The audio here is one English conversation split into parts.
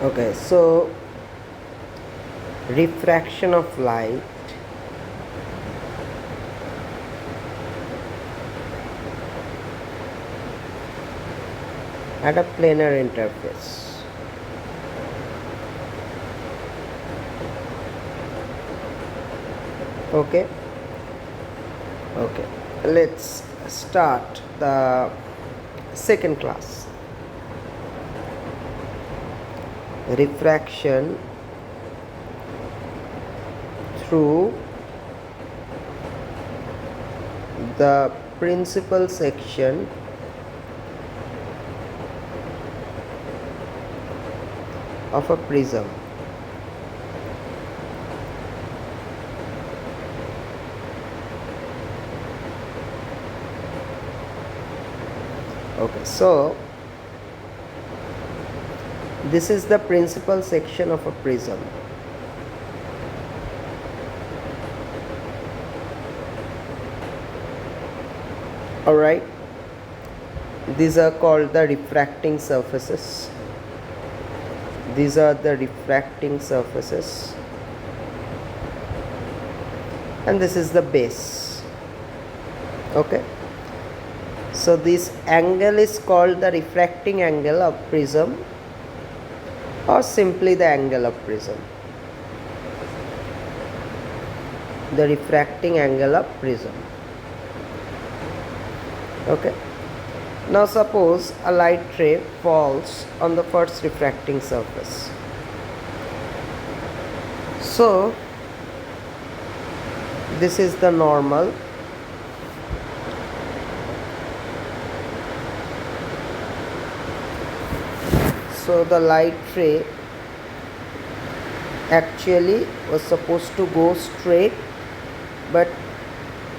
Okay, so refraction of light at a planar interface. Okay, let's start the second class. Refraction through the principal section of a prism. Okay, so this is the principal section of a prism. Alright, these are called the refracting surfaces. These are the refracting surfaces, and this is the base. Okay, so this angle is called the refracting angle of prism, or simply the angle of prism. The refracting angle of prism. Okay, now suppose a light ray falls on the first refracting surface. So this is the normal. So the light ray actually was supposed to go straight, but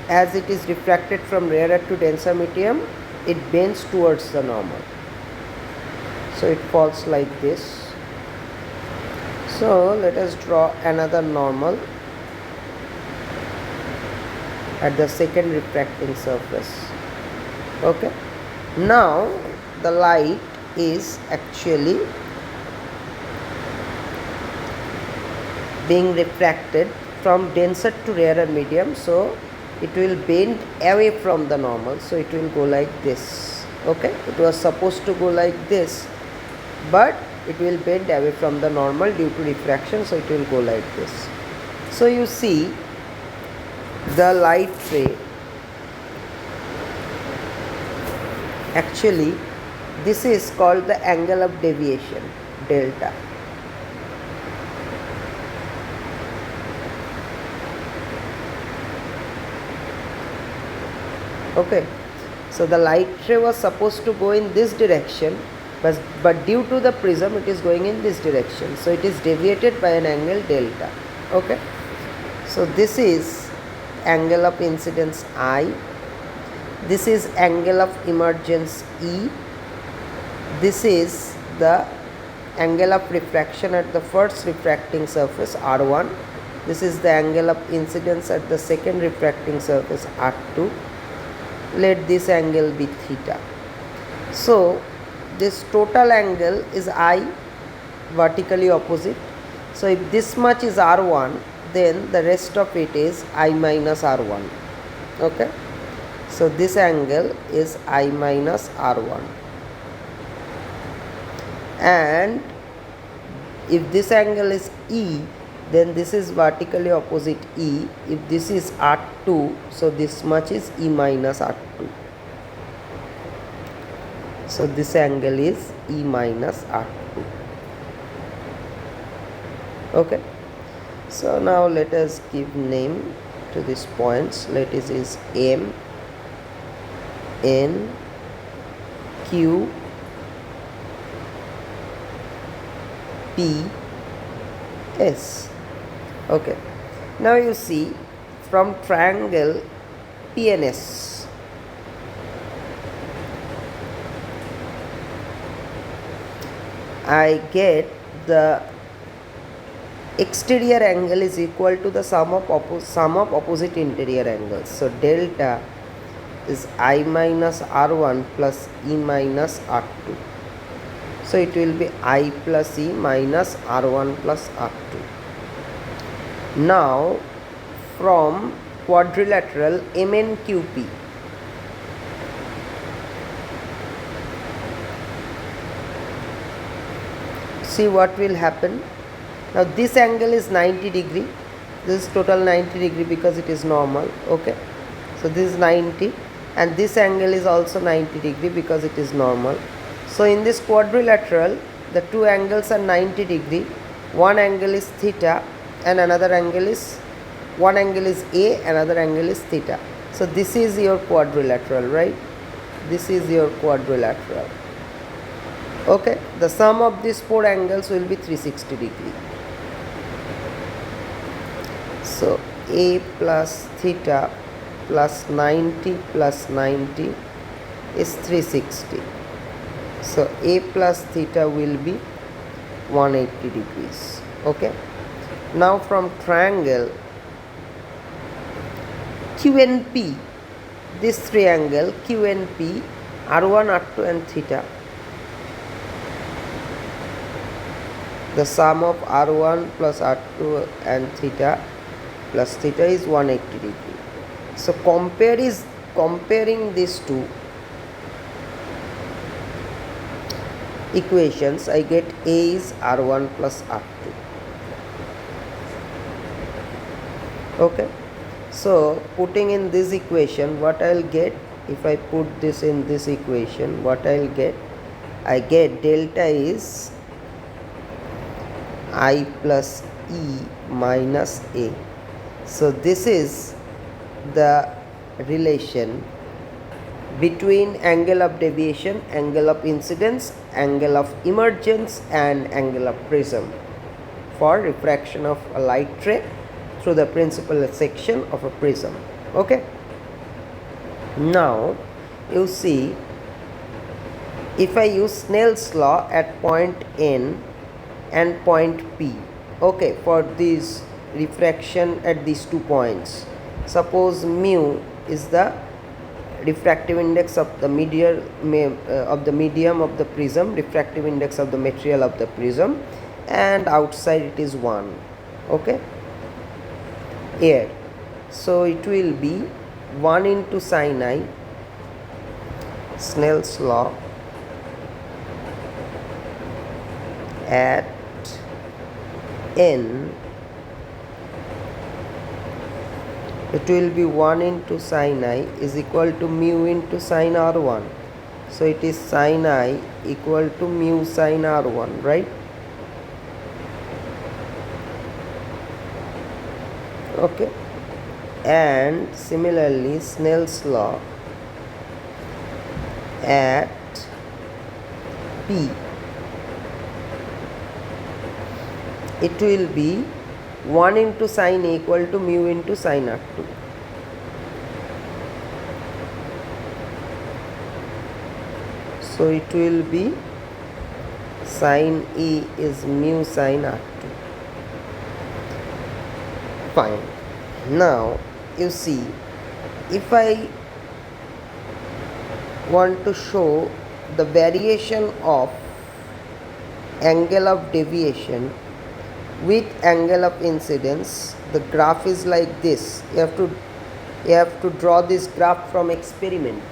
as it is refracted from rarer to denser medium, it bends towards the normal. So it falls like this. So let us draw another normal at the second refracting surface. Okay, now the light is actually being refracted from denser to rarer medium, so it will bend away from the normal, so it will go like this. Okay, it was supposed to go like this, but it will bend away from the normal due to refraction, so it will go like this. So you see the light ray, actually this is called the angle of deviation, delta. Okay, so the light ray was supposed to go in this direction, but due to the prism it is going in this direction, so it is deviated by an angle delta. Okay, so this is angle of incidence I, this is angle of emergence E, this is the angle of refraction at the first refracting surface R1, this is the angle of incidence at the second refracting surface R2. Let this angle be theta. So this total angle is I, vertically opposite. So if this much is R1, then the rest of it is I minus R1. Okay, so this angle is I minus R1, and if this angle is E, then this is vertically opposite E. If this is R2, so this much is E minus R2. So this angle is E minus R2. Okay, so now let us give name to these points. Let it is M, N, Q, P, S. Okay, now you see from triangle PNS, I get the exterior angle is equal to the sum of opposite interior angles. So delta is I minus R1 plus E minus R2. So it will be I plus E minus R1 plus R2. Now from quadrilateral MNQP, see what will happen. Now this angle is 90 degree. This is total 90 degree because it is normal. Okay. So this is 90 and this angle is also 90 degree because it is normal. So in this quadrilateral, the two angles are 90 degree. One angle is theta and another angle is, one angle is A, another angle is theta. So this is your quadrilateral, right? This is your quadrilateral. Okay, the sum of these four angles will be 360 degree. So A plus theta plus 90 plus 90 is 360. So A plus theta will be 180 degrees. Okay. Now from triangle QNP, this triangle QNP, R1, R2 and theta, the sum of R1 plus R2 and theta plus theta is 180 degree. So comparing these two equations, I get A is R1 plus R2. Okay. So putting in this equation, what I'll get, if I put this in this equation, what I'll get, I get delta is I plus E minus A. So this is the relation between angle of deviation, angle of incidence, angle of emergence and angle of prism for refraction of a light ray through the principal section of a prism. Okay. Now you see, if I use Snell's law at point N and point P, okay, for this refraction at these 2 points, suppose mu is the refractive index of the medium of the prism, refractive index of the material of the prism, and outside it is 1. Okay, here, so it will be 1 into sin I, Snell's law, at N, it will be 1 into sin I is equal to mu into sin R1. So it is sin I equal to mu sin R1, right? Okay. And similarly, Snell's law at P, it will be 1 into sin A equal to mu into sin R2. So it will be sin E is mu sin R2. Fine. Now you see, if I want to show the variation of angle of deviation with angle of incidence, the graph is like this. You have to draw this graph from experiment.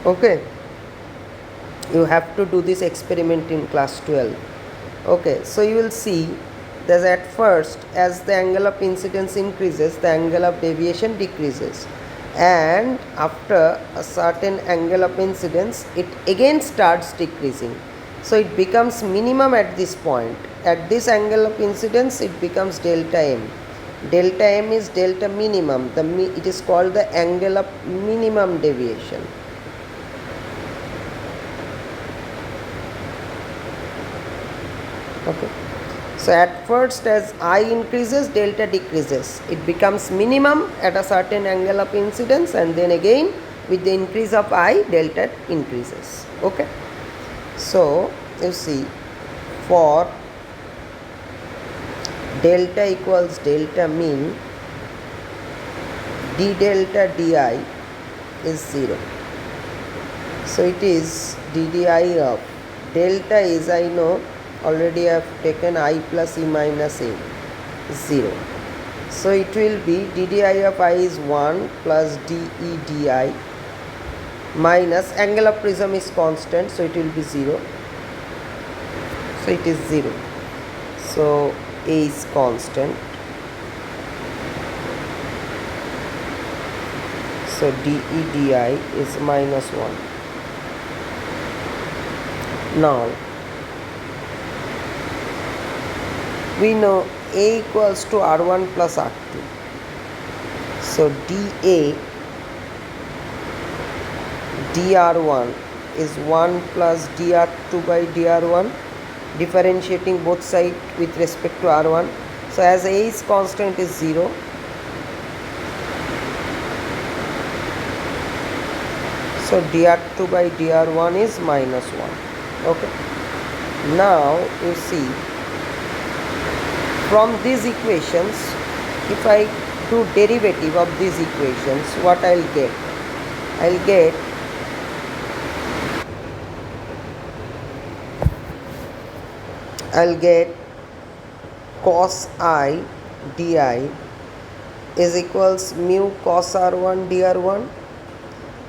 Okay, you have to do this experiment in class 12. Okay, so you will see that at first, as the angle of incidence increases, the angle of deviation decreases, and after a certain angle of incidence, it again starts decreasing. So it becomes minimum at this point. At this angle of incidence, it becomes delta m. Delta m is delta minimum. It is called the angle of minimum deviation. Okay. So at first, as I increases, delta decreases. It becomes minimum at a certain angle of incidence, and then again with the increase of I, delta increases. Okay. So you see, for delta equals delta mean, d delta di is 0. So it is ddi of delta is, I know, already I have taken I plus E minus A, 0. So it will be ddi of I is 1 plus dE di minus, angle of prism is constant, so it will be 0. So it is 0. So A is constant. So dE di is minus 1. Now we know A equals to R1 plus R2. So dA dR1 is 1 plus dR2 by dR1, differentiating both sides with respect to R1. So as A is constant, is 0. So dR2 by dR1 is minus 1. Okay. Now you see, from these equations, if I do derivative of these equations, what I'll get? I'll get cos I di is equals mu cos R1 dR1,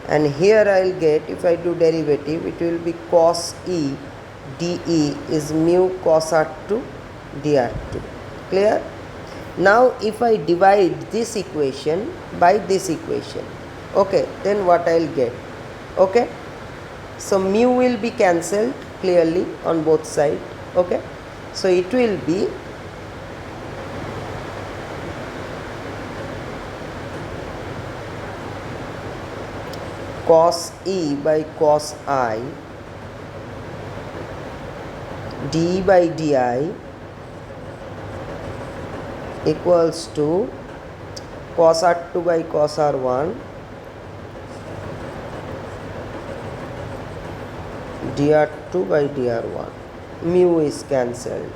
and here I'll get, if I do derivative, it will be cos E dE is mu cos R2 dR2. Clear? Now if I divide this equation by this equation, okay, then what I'll get? Okay, so mu will be cancelled clearly on both sides. Okay, so it will be cos E by cos I dE by di equals to cos R2 by cos R1 dR2 by dR1. Mu is cancelled.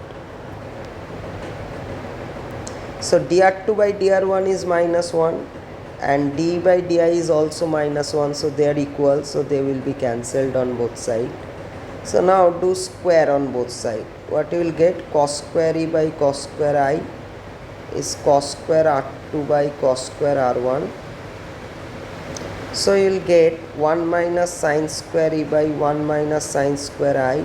So dR2 by dR1 is minus 1 and d by di is also minus 1, so they are equal, so they will be cancelled on both sides. So now do square on both sides. What you will get? Cos square E by cos square I is cos square R2 by cos square R1. So you will get 1 minus sin square E by 1 minus sin square I.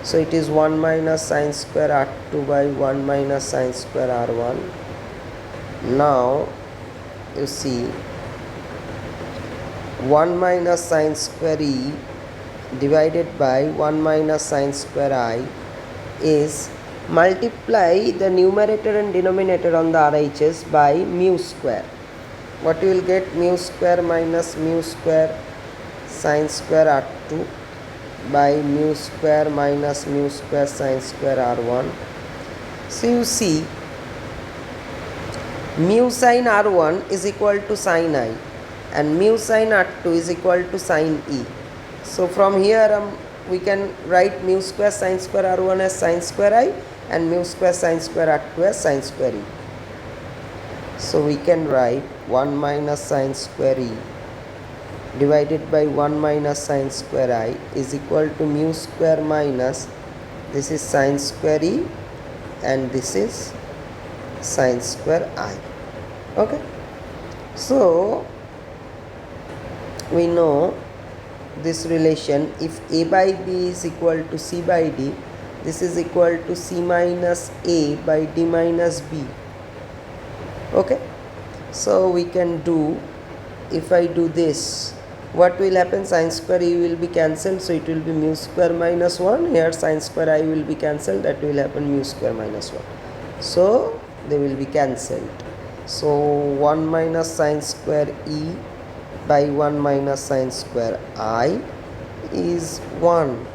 So it is 1 minus sin square R2 by 1 minus sin square R1. Now you see 1 minus sin square E divided by 1 minus sin square I is, multiply the numerator and denominator on the RHS by mu square. What you will get? Mu square minus mu square sin square R2 by mu square minus mu square sin square R1. So you see, mu sin R1 is equal to sin I and mu sin R2 is equal to sin E. So from here we can write mu square sin square R1 as sin square I and mu square sin square R2 as sin square E. So we can write 1 minus sin square E divided by 1 minus sin square I is equal to mu square minus, this is sin square E and this is sin square I. Okay, so we know this relation, if A by B is equal to C by D, this is equal to C minus A by D minus B. Okay, so we can do, if I do this, what will happen? Sin square E will be cancelled, so it will be mu square minus 1. Here sin square I will be cancelled, that will happen mu square minus 1. So they will be cancelled. So 1 minus sin square E by 1 minus sin square I is 1.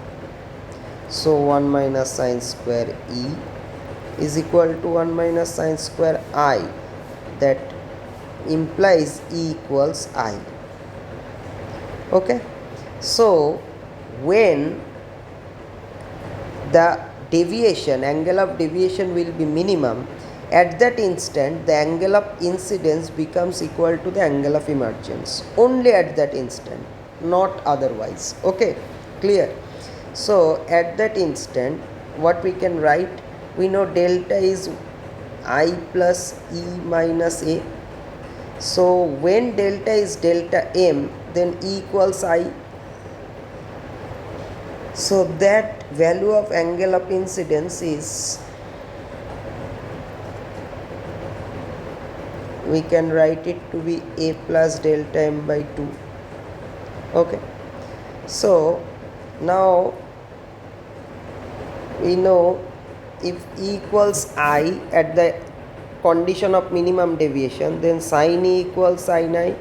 So 1 minus sin square E is equal to 1 minus sin square I. That implies E equals I. Okay, so when the deviation, angle of deviation will be minimum, at that instant the angle of incidence becomes equal to the angle of emergence. Only at that instant, not otherwise. Okay, clear? So at that instant, what we can write, we know delta is I plus E minus A. So when delta is delta M, then E equals I. So that value of angle of incidence is, we can write it to be A plus delta M by 2. Okay. So now we know if E equals I at the condition of minimum deviation, then sin E equals sin I.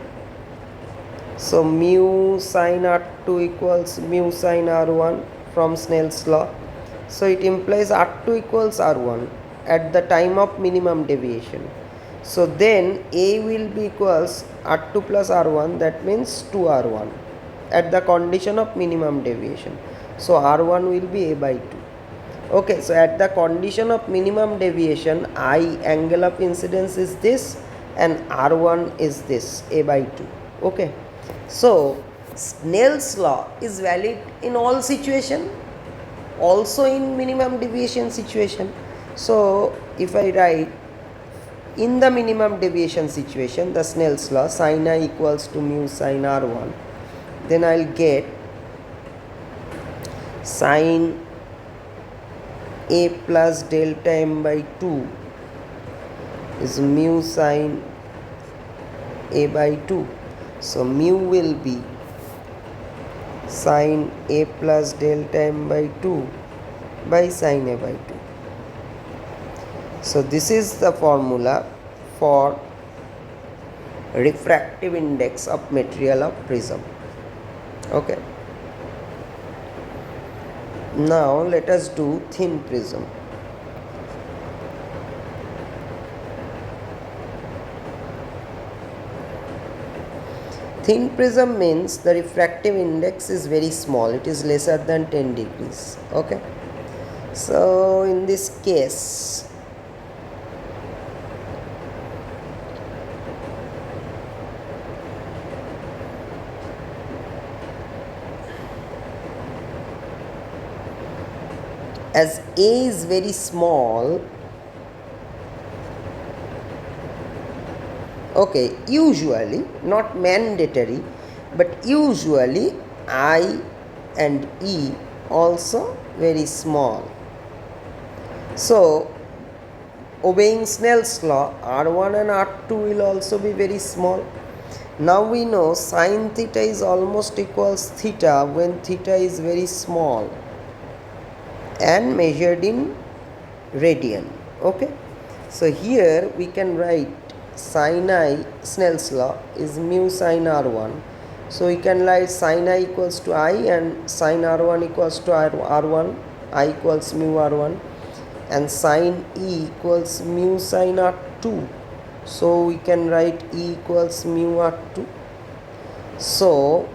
So mu sin R2 equals mu sin R1 from Snell's law. So it implies R2 equals R1 at the time of minimum deviation. So then A will be equals R2 plus R1, that means 2R1 at the condition of minimum deviation. So R1 will be A by 2. Okay, so at the condition of minimum deviation, I angle of incidence is this and R1 is this, A by 2. Okay, so Snell's law is valid in all situation, also in minimum deviation situation. So if I write in the minimum deviation situation, the Snell's law, sin I equals to mu sin R1, then I'll get sin A plus delta M by 2 is mu sin A by 2. So mu will be sin A plus delta M by 2 by sin A by 2. So this is the formula for refractive index of material of prism. Okay. Now let us do thin prism. Thin prism means the refractive index is very small, it is lesser than 10 degrees. Okay. So in this case, as A is very small, okay, usually, not mandatory, but usually I and E also very small. So obeying Snell's law, R1 and R2 will also be very small. Now we know sin theta is almost equals theta when theta is very small and measured in radian. Okay, so here we can write sin I, Snell's law, is mu sin R1. So we can write sin I equals to I and sin R1 equals to R1, I equals mu R1, and sin E equals mu sin R2. So we can write E equals mu R2. So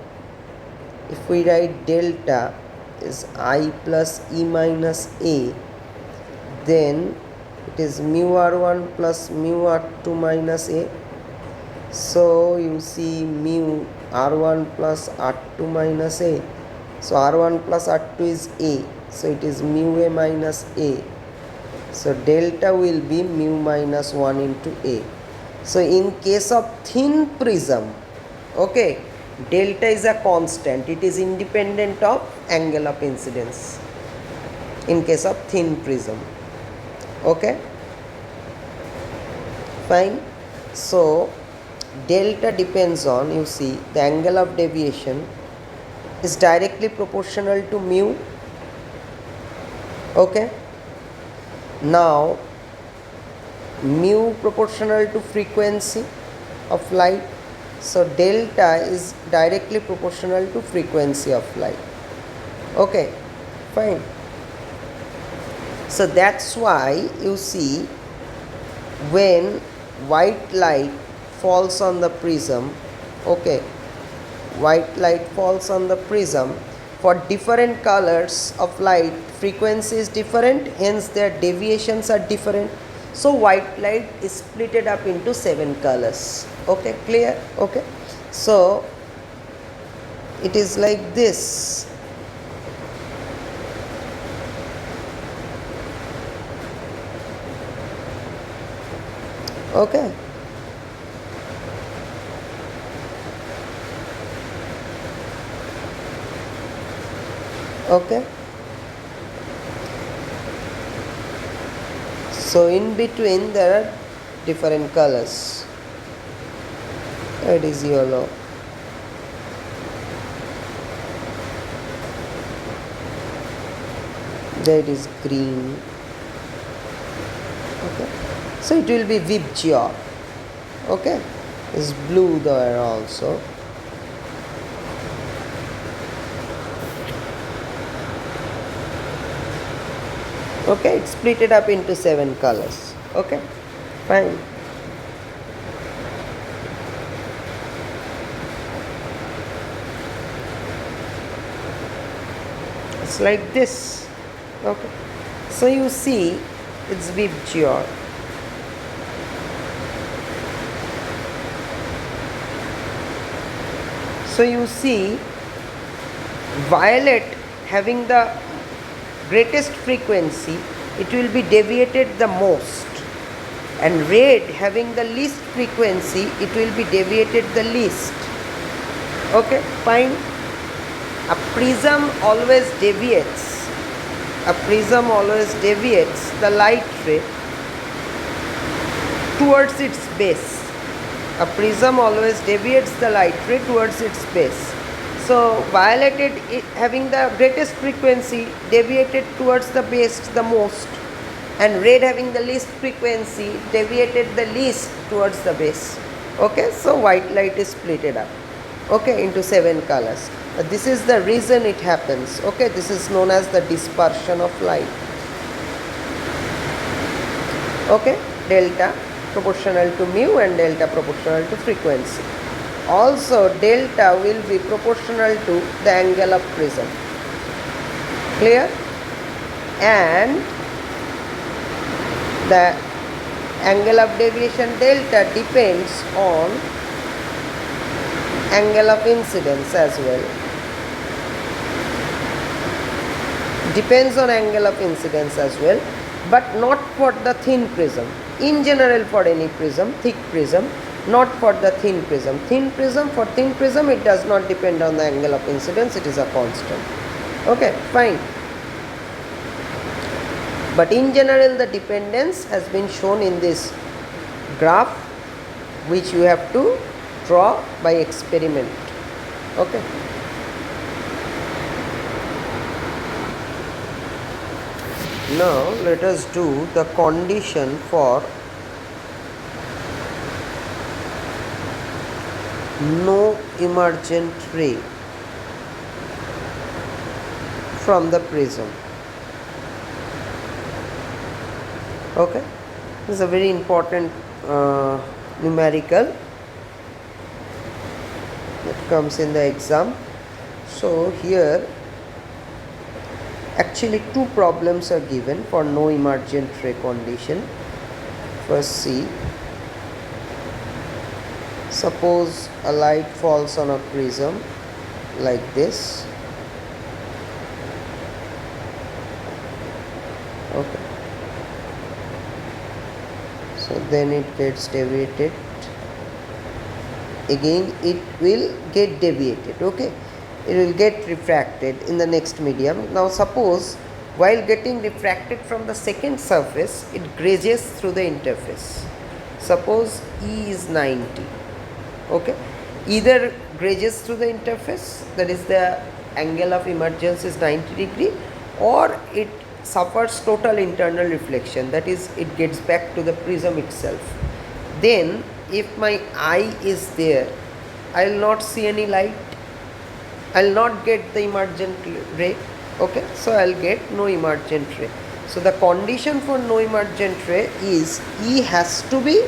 if we write delta is I plus E minus A, then it is mu R1 plus mu R2 minus A. So you see mu R1 plus R2 minus A. So R1 plus R2 is A. So it is mu A minus A. So delta will be mu minus 1 into A. So in case of thin prism, okay, delta is a constant. It is independent of angle of incidence in case of thin prism. Okay, fine. So delta depends on, you see, the angle of deviation is directly proportional to mu. Okay, now mu proportional to frequency of light. So delta is directly proportional to frequency of light. Okay, fine. So that's why you see when white light falls on the prism, okay, white light falls on the prism, for different colors of light frequency is different, hence their deviations are different. So white light is splitted up into 7 colors. Okay, clear? Okay, so it is like this. Okay. Okay. So in between there are different colors. It is yellow. That is green. Okay. So it will be Vibgyor. Okay. Is blue there also. Okay, it's split it up into 7 colors. Okay, fine. It's like this. Okay, so you see it's Vibgyor. So you see violet having the greatest frequency, it will be deviated the most, and red having the least frequency, it will be deviated the least. Okay, fine. A prism always deviates the light ray towards its base. A prism always deviates the light ray towards its base. So violet having the greatest frequency deviated towards the base the most, and red having the least frequency deviated the least towards the base. Okay, so white light is splitted up, okay, into 7 colors. This is the reason it happens. Okay, this is known as the dispersion of light. Okay, delta proportional to mu and delta proportional to frequency. Also delta will be proportional to the angle of prism. Clear? And the angle of deviation delta depends on angle of incidence as well. Depends on angle of incidence as well, but not for the thin prism. In general, for any prism, thick prism, not for the thin prism. For thin prism, it does not depend on the angle of incidence, it is a constant. Okay, fine. But in general, the dependence has been shown in this graph, which you have to draw by experiment. Okay. Now let us do the condition for no emergent ray from the prism. Okay, this is a very important numerical that comes in the exam. So here actually 2 problems are given for no emergent ray condition. First, see, suppose a light falls on a prism like this. Okay, so then it gets deviated. Again it will get deviated. Okay, it will get refracted in the next medium. Now suppose while getting refracted from the second surface, it grazes through the interface. Suppose E is 90. Okay, either grazes through the interface, that is the angle of emergence is 90 degree, or it suffers total internal reflection, that is it gets back to the prism itself. Then if my eye is there, I will not see any light, I will not get the emergent ray. Okay, so I will get no emergent ray. So the condition for no emergent ray is E has to be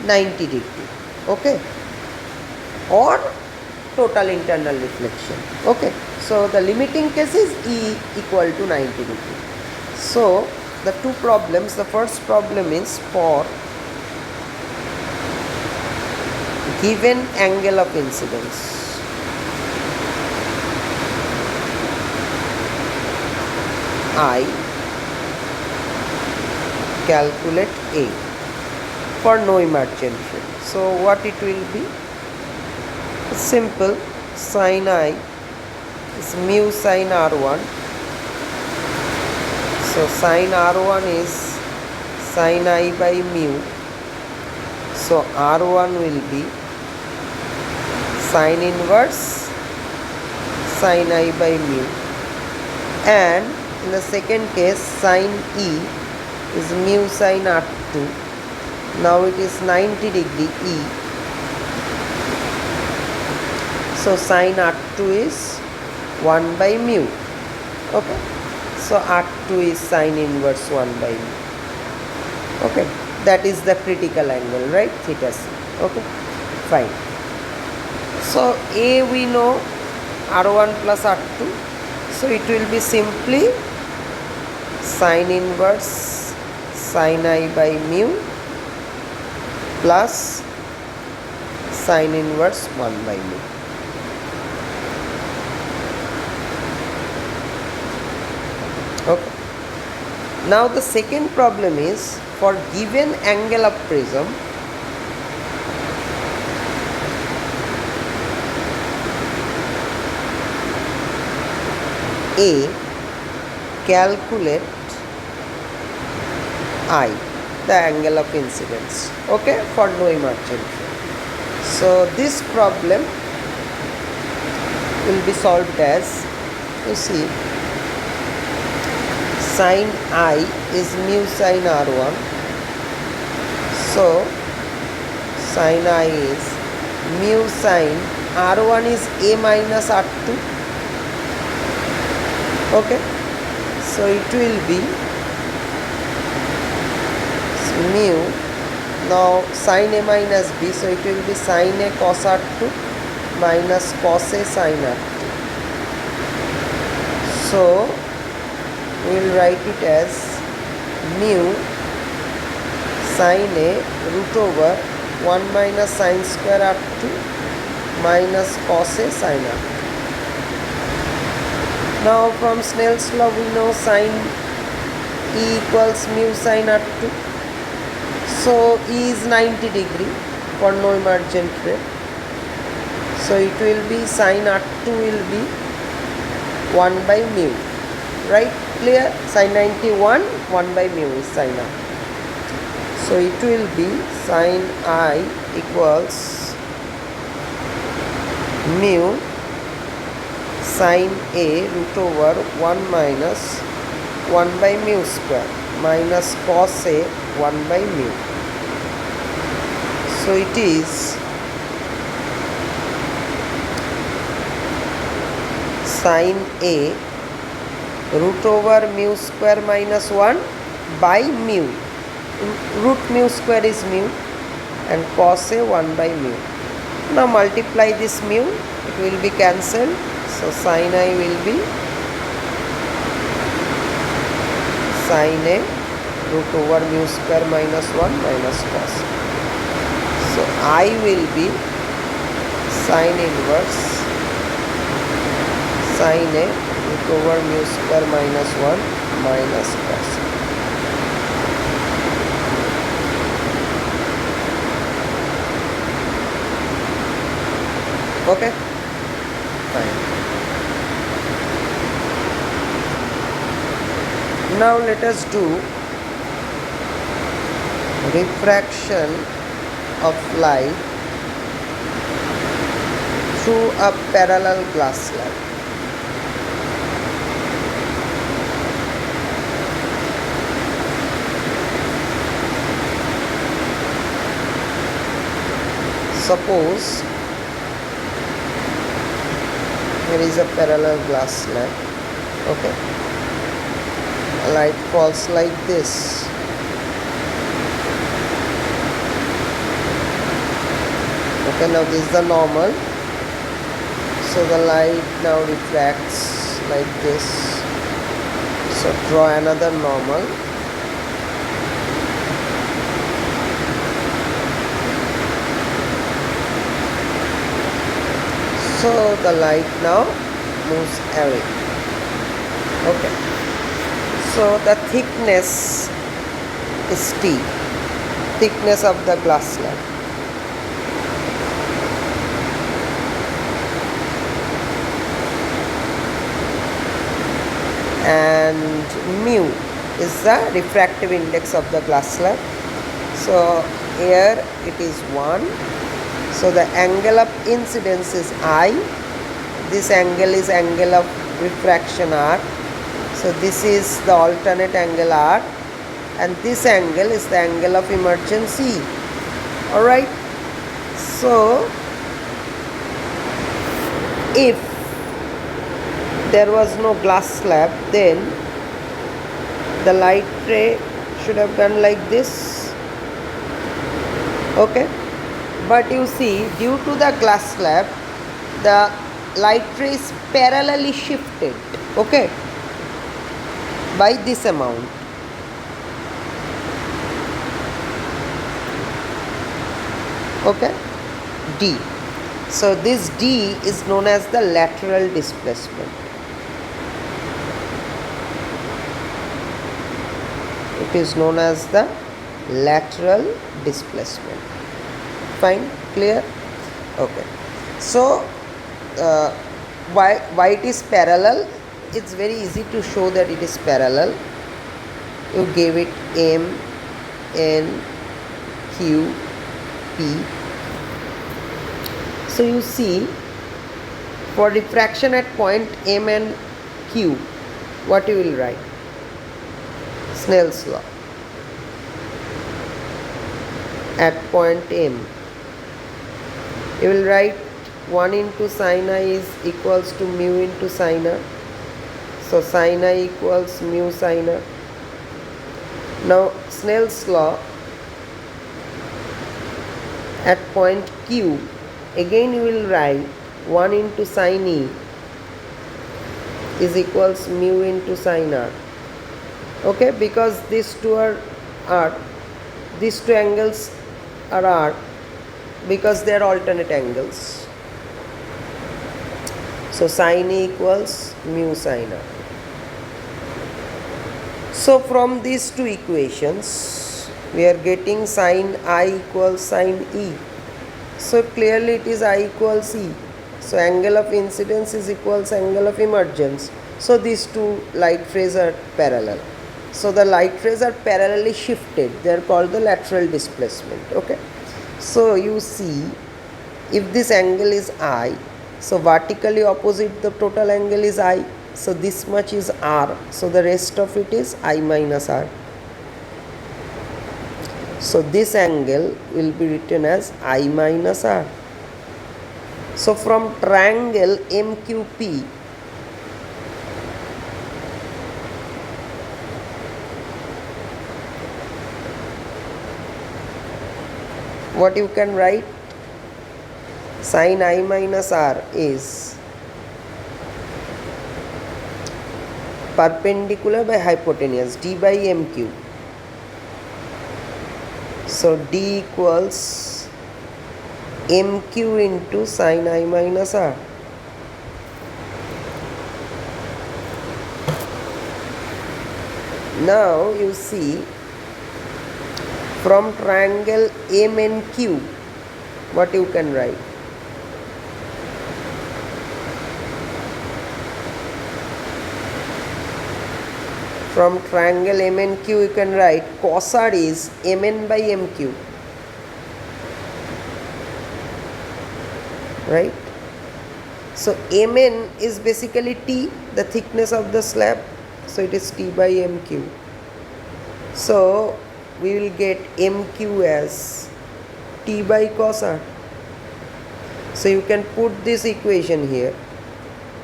90 degree. Okay, or total internal reflection. Okay, so the limiting case is E equal to 90 degree. So the 2 problems, the first problem is for given angle of incidence. I calculate A. for no emergent ray. So what it will be? Simple. Sin I is mu sin R1. So sin R1 is sin I by mu. So R1 will be sin inverse sin I by mu. And in the second case, sin E is mu sin R2. Now it is 90 degree E. So sin R2 is 1 by mu. Okay. So R2 is sin inverse 1 by mu. Okay. That is the critical angle, right? Theta C. Okay. Fine. So A we know R1 plus R2. So it will be simply sin inverse sin I by mu plus sin inverse 1 by mu. Okay. Now the second problem is, for given angle of prism, A, calculate I, the angle of incidence, okay, for no emergent ray. So this problem will be solved as, you see, sin I is mu sin R1. So sin I is mu sin R1 is A minus R2. Okay. So it will be mu, now sin A minus B, so it will be sin A cos R2 minus cos A sin R2. So we will write it as mu sin A root over 1 minus sin square R2 minus cos A sin R2. Now from Snell's law we know sin E equals mu sin R2. So E is 90 degree for no emergent ray. So it will be sin R2 will be 1 by mu. Right? Clear? Sin 91, 1 by mu is sin R. So it will be sin I equals mu sin A root over 1 minus 1 by mu square minus cos A 1 by mu. So it is sin A root over mu square minus 1 by mu. Root mu square is mu and cos A 1 by mu. Now multiply this mu, it will be cancelled. So sin I will be sin A root over mu square minus 1 minus cos. So I will be sin inverse sin A root over mu square minus 1 minus cos. Okay? Fine. Now let us do refraction of light through a parallel glass slab. Suppose here is a parallel glass slab. Okay. Light falls like this. Okay, now this is the normal. So the light now refracts like this. So draw another normal. So the light now moves away. Okay. So the thickness is T. thickness of the glass slab. And mu is the refractive index of the glass slab. So here it is 1. So the angle of incidence is I. This angle is angle of refraction R. So this is the alternate angle R, and this angle is the angle of emergence E. Alright. So if there was no glass slab, then the light ray should have gone like this. Okay. But you see, due to the glass slab, the light ray is parallelly shifted, okay, by this amount. Okay, D. So this D is known as the lateral displacement. It is known as the lateral displacement. Fine, clear? Okay. So why it is parallel? It's very easy to show that it is parallel. You gave it M, N, Q, P. So you see, for refraction at point M and Q, what you will write? Snell's law. At point M, you will write 1 into sin I is equals to mu into sin R. So sin I equals mu sin R. Now Snell's law at point Q, again you will write 1 into sin E is equals mu into sin R. Okay, because these two are these two angles are R, because they are alternate angles. So sin E equals mu sin R. So from these two equations, we are getting sin I equals sin E. So clearly it is I equals E. So angle of incidence is equals angle of emergence. So these two light rays are parallel. So the light rays are parallelly shifted. They are called the lateral displacement. Okay. So you see, if this angle is I, so vertically opposite the total angle is I. So this much is R. So the rest of it is I minus R. So this angle will be written as I minus R. So from triangle MQP, what you can write? Sin I minus R is perpendicular by hypotenuse, D by MQ. So D equals MQ into sin I minus R. Now you see, from triangle MNQ, what you can write? From triangle MNQ you can write cos R is MN by MQ. Right? So MN is basically T, the thickness of the slab. So it is T by MQ. So we will get MQ as T by cos R. So you can put this equation here.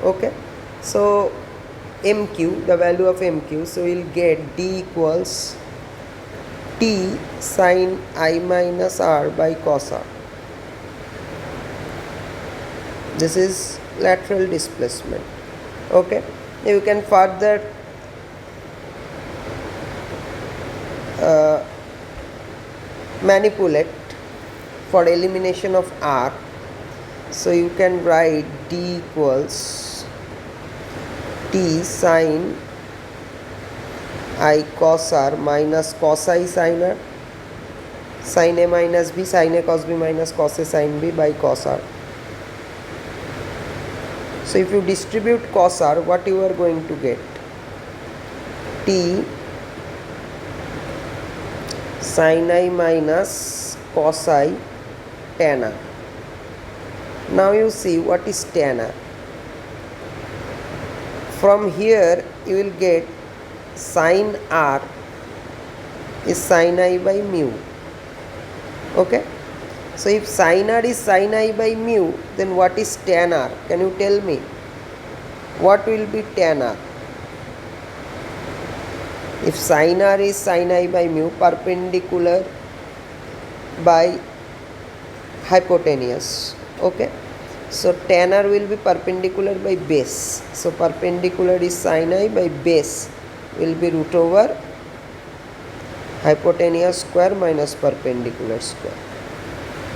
Okay. So MQ, the value of MQ, so we'll get D equals T sin I minus R by cos R. This is lateral displacement. Okay. You can further manipulate for elimination of R. So you can write D equals T sin I cos R minus cos I sin R. sin A minus B, sin A cos B minus cos A sin B by cos R. So if you distribute cos R, what you are going to get? T sin I minus cos I tan R. Now you see what is tan R. From here you will get sin R is sin I by mu. Okay. So if sin R is sin I by mu, then what is tan R? Can you tell me? What will be tan R? If sin R is sin I by mu, perpendicular by hypotenuse. Okay. So tan R will be perpendicular by base. So perpendicular is sin I by base will be root over hypotenuse square minus perpendicular square.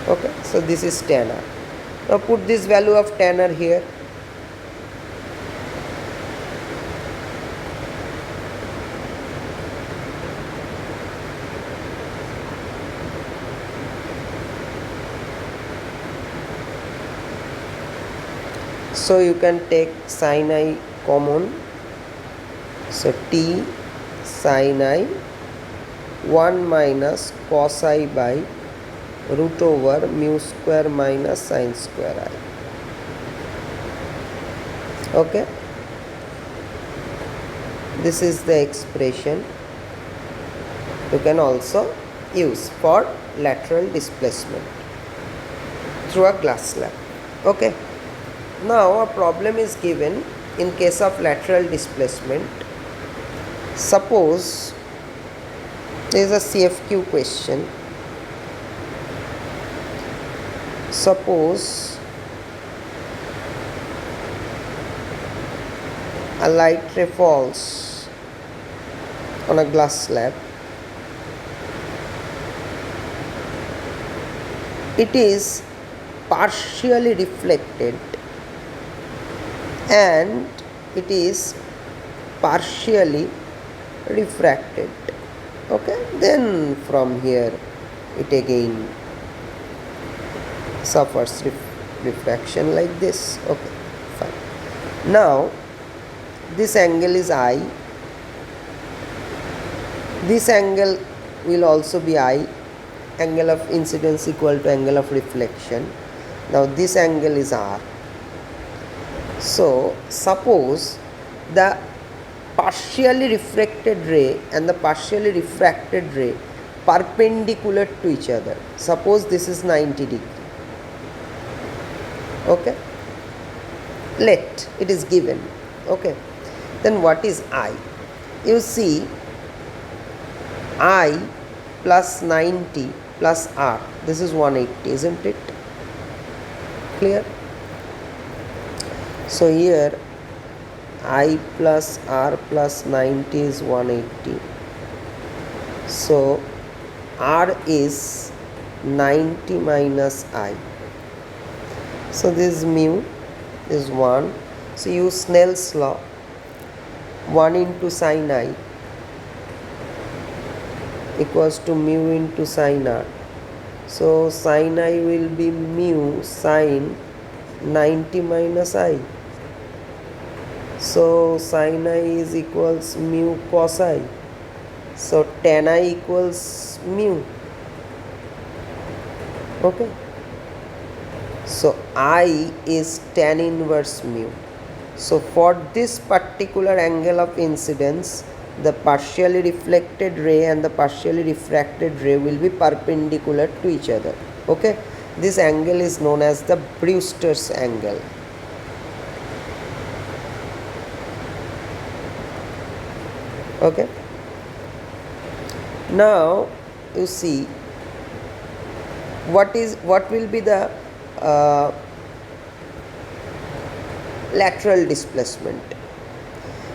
Okay, so this is tan R. Now put this value of tan R here. So you can take sin I common. So T sin I 1 minus cos I by root over mu square minus sin square I. Okay. This is the expression you can also use for lateral displacement through a glass slab. Okay. Now a problem is given in case of lateral displacement. Suppose there is a CFQ question. Suppose a light ray falls on a glass slab. It is partially reflected and it is partially refracted. Okay, then from here it again suffers refraction like this. Okay, fine. Now this angle is I. This angle will also be I. Angle of incidence equal to angle of reflection. Now this angle is R. So suppose the partially refracted ray and the partially refracted ray perpendicular to each other. Suppose this is 90 degree. Okay. Let it is given. Okay. Then what is I? You see I plus 90 plus R. This is 180, isn't it? Clear? So here I plus R plus 90 is 180. So R is 90 minus I. So this mu is 1. So use Snell's law. 1 into sin I equals to mu into sin R. So sin I will be mu sin 90 minus I. So sin I is equals mu cos I. So tan I equals mu. Okay. So I is tan inverse mu. So for this particular angle of incidence, the partially reflected ray and the partially refracted ray will be perpendicular to each other. Okay. This angle is known as the Brewster's angle. Okay. Now you see what will be the lateral displacement.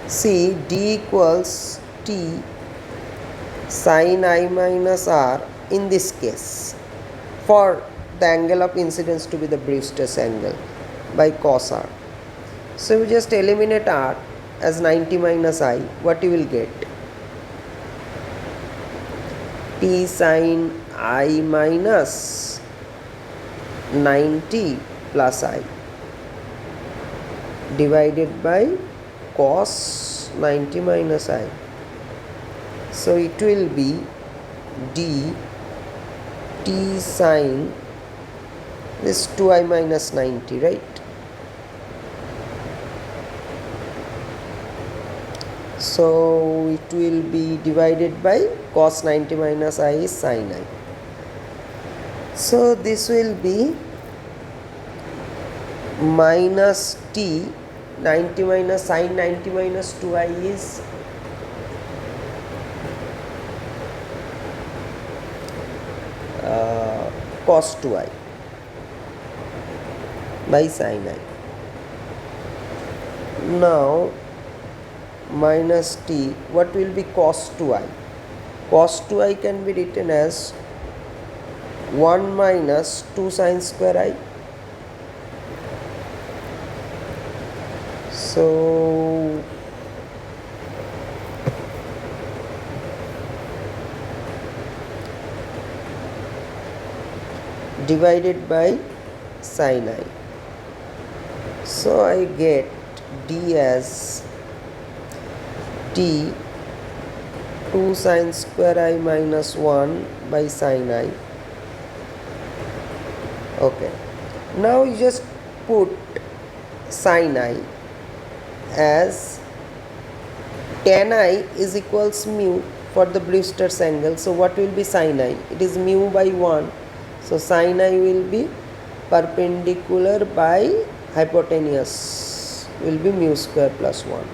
See D equals T sin I minus R in this case for the angle of incidence to be the Brewster's angle by cos R. So you just eliminate R as 90 minus I. What you will get? T sin I minus 90 plus I divided by cos 90 minus I. So it will be d t sine this 2I minus 90, right? So it will be divided by cos 90 minus I is sin I. So this will be minus t 90 minus sin 90 minus 2I is cos 2I by sin I. Now minus t, what will be cos 2I? Cos 2I can be written as 1 minus 2 sin square I. So divided by sin I. So I get d as t 2 sin square I minus 1 by sin I. Okay. Now you just put sin I as tan I is equals mu for the Brewster's angle. So what will be sin I? It is mu by 1. So sin I will be perpendicular by hypotenuse will be mu square plus 1.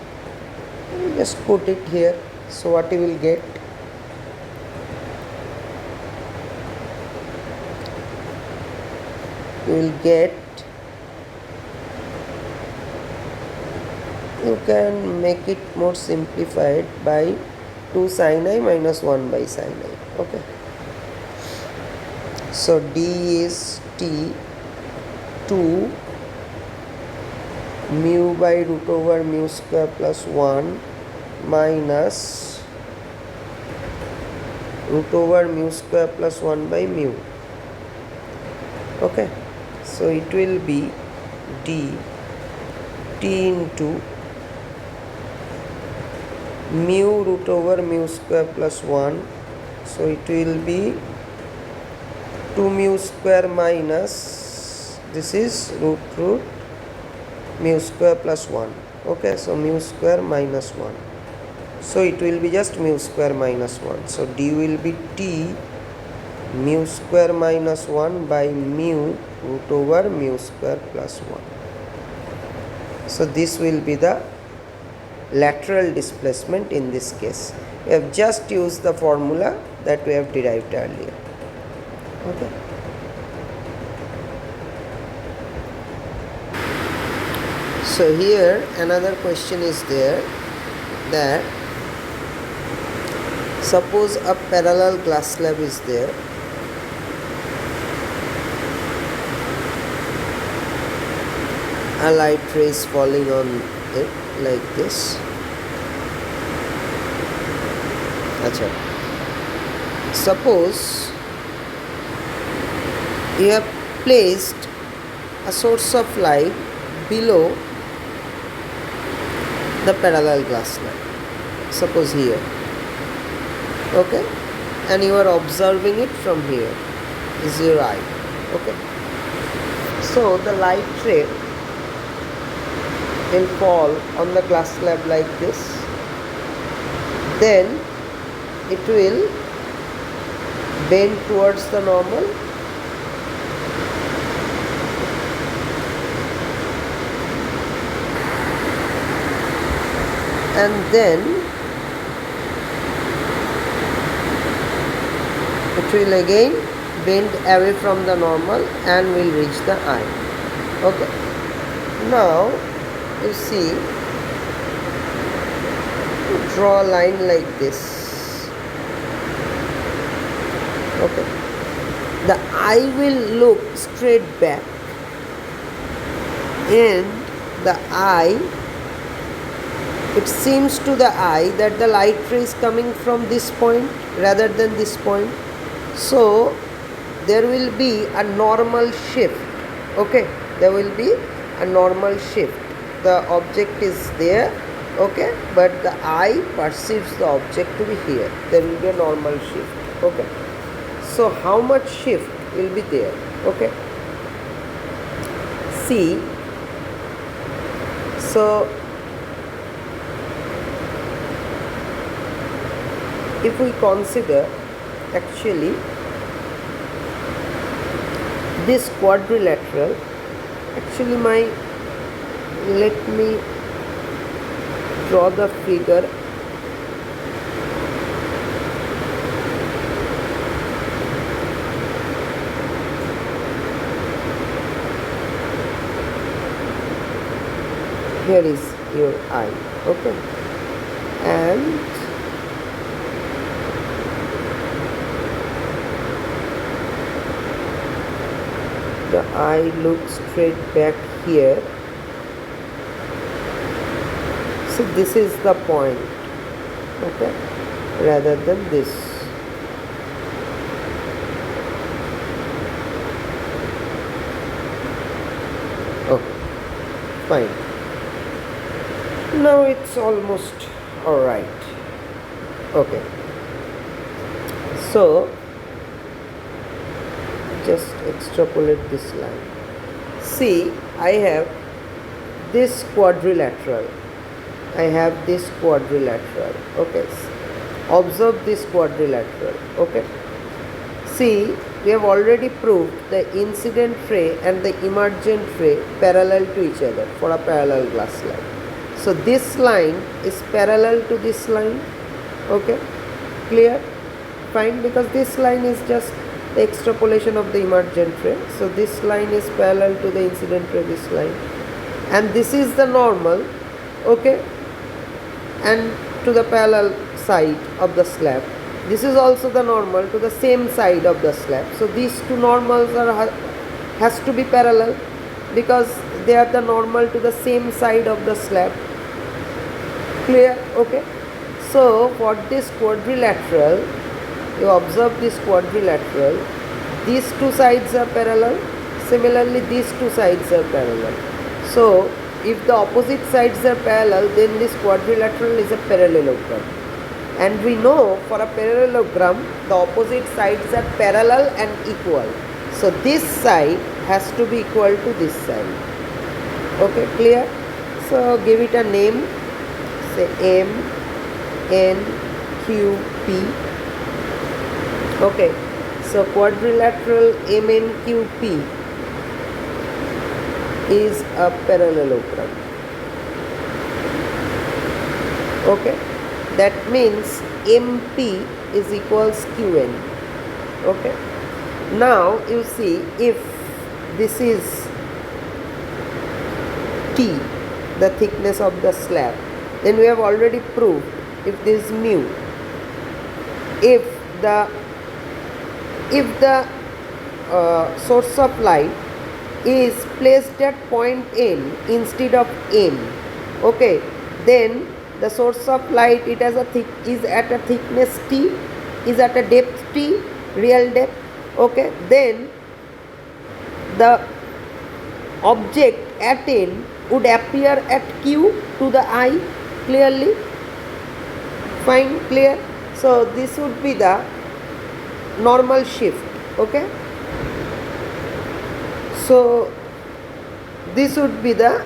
Just put it here. So what you will get? You will get, you can make it more simplified by 2 sin I minus 1 by sin I. Okay. So d is t 2 mu by root over mu square plus 1 minus root over mu square plus 1 by mu. Okay. So it will be d t into mu root over mu square plus 1. So it will be 2 mu square minus, this is root mu square plus 1. Okay, so mu square minus 1. So it will be just mu square minus 1. So d will be t mu square minus 1 by mu root over mu square plus 1. So this will be the lateral displacement in this case. We have just used the formula that we have derived earlier. Okay. So here another question is there, that suppose a parallel glass slab is there, a light ray is falling on it like this. Achha. Suppose you have placed a source of light below the parallel glass slab, suppose here, okay, and you are observing it from here, is your eye, okay. So the light ray will fall on the glass slab like this, then it will bend towards the normal, and then it will again bend away from the normal and will reach the eye. Okay. Now you see, draw a line like this. Okay. The eye will look straight back, and the eye, it seems to the eye that the light ray is coming from this point rather than this point. So there will be a normal shift. Okay, there will be a normal shift. The object is there, okay, but the eye perceives the object to be here. There will be a normal shift. Okay, so how much shift will be there? Okay, see, so if we consider actually this quadrilateral, actually let me draw the figure. Here is your eye, okay, and the eye looks straight back here. So this is the point, okay, rather than this. Okay, fine. Now it's almost alright. Okay, so just extrapolate this line. See, I have this quadrilateral. Okay, observe this quadrilateral. Okay, see, we have already proved the incident ray and the emergent ray parallel to each other for a parallel glass line. So this line is parallel to this line. Okay, clear? Fine, because this line is just the extrapolation of the emergent ray. So this line is parallel to the incident ray, this line, and this is the normal, okay, and to the parallel side of the slab. This is also the normal to the same side of the slab. So these two normals has to be parallel because they are the normal to the same side of the slab. Clear? Okay, so for this quadrilateral, you observe this quadrilateral, these two sides are parallel, similarly these two sides are parallel. So if the opposite sides are parallel, then this quadrilateral is a parallelogram, and we know for a parallelogram the opposite sides are parallel and equal. So this side has to be equal to this side. Okay, clear? So give it a name, say M, N, Q, P. Okay, so quadrilateral MNQP is a parallelogram. Okay, that means MP is equals QN. Okay, now you see, if this is T, the thickness of the slab, then we have already proved if this is mu, if the source of light is placed at point N instead of M, okay, then the source of light is at a thickness T, is at a depth T, real depth, okay, then the object at N would appear at Q to the eye clearly. Fine, clear? So this would be the normal shift. Okay, so this would be the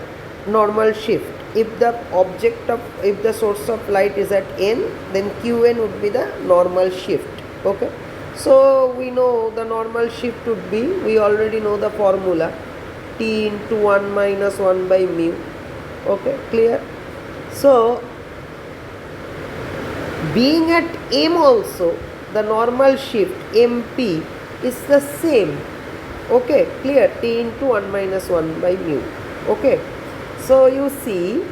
normal shift. If the source of light is at N, then Qn would be the normal shift. Okay, so we know the normal shift would be, we already know the formula, T into 1 minus 1 by mu. Okay, clear? So being at M also, the normal shift MP is the same. Okay, clear? T into 1 minus 1 by mu. Okay, so you see,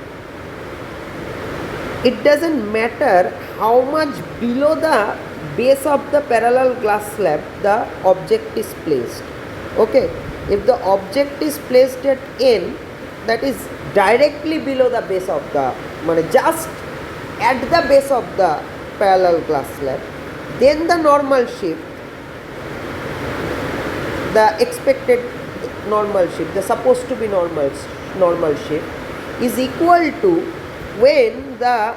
it doesn't matter how much below the base of the parallel glass slab the object is placed. Okay, if the object is placed at N, that is directly below the base of the, just at the base of the parallel glass slab, then the normal shift the expected normal shift, the supposed to be normal shift is equal to when the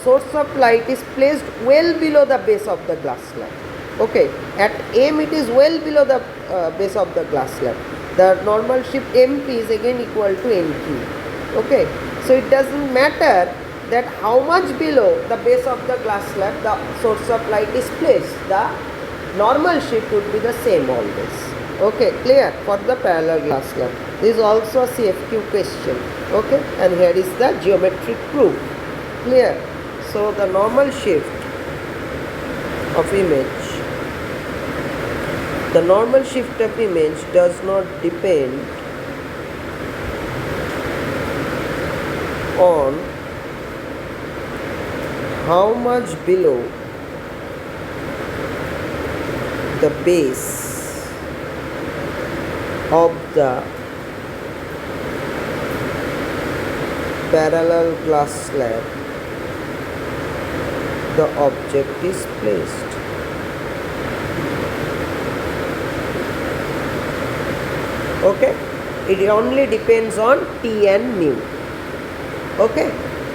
source of light is placed well below the base of the glass slab. Okay, at M it is well below the base of the glass slab. The normal shift MP is again equal to NQ. Okay, so it doesn't matter that how much below the base of the glass slab the source of light is placed, the normal shift would be the same always. Okay, clear for the parallel glass slab. This is also a CFQ question. Okay, and here is the geometric proof. Clear. So the normal shift of image, the normal shift of image does not depend on how much below the base of the parallel glass slab the object is placed. Okay, it only depends on T and mu. Okay,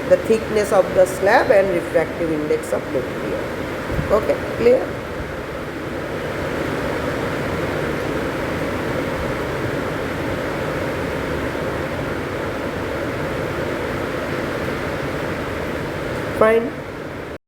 the thickness of the slab and refractive index of material. Okay, clear? Fine.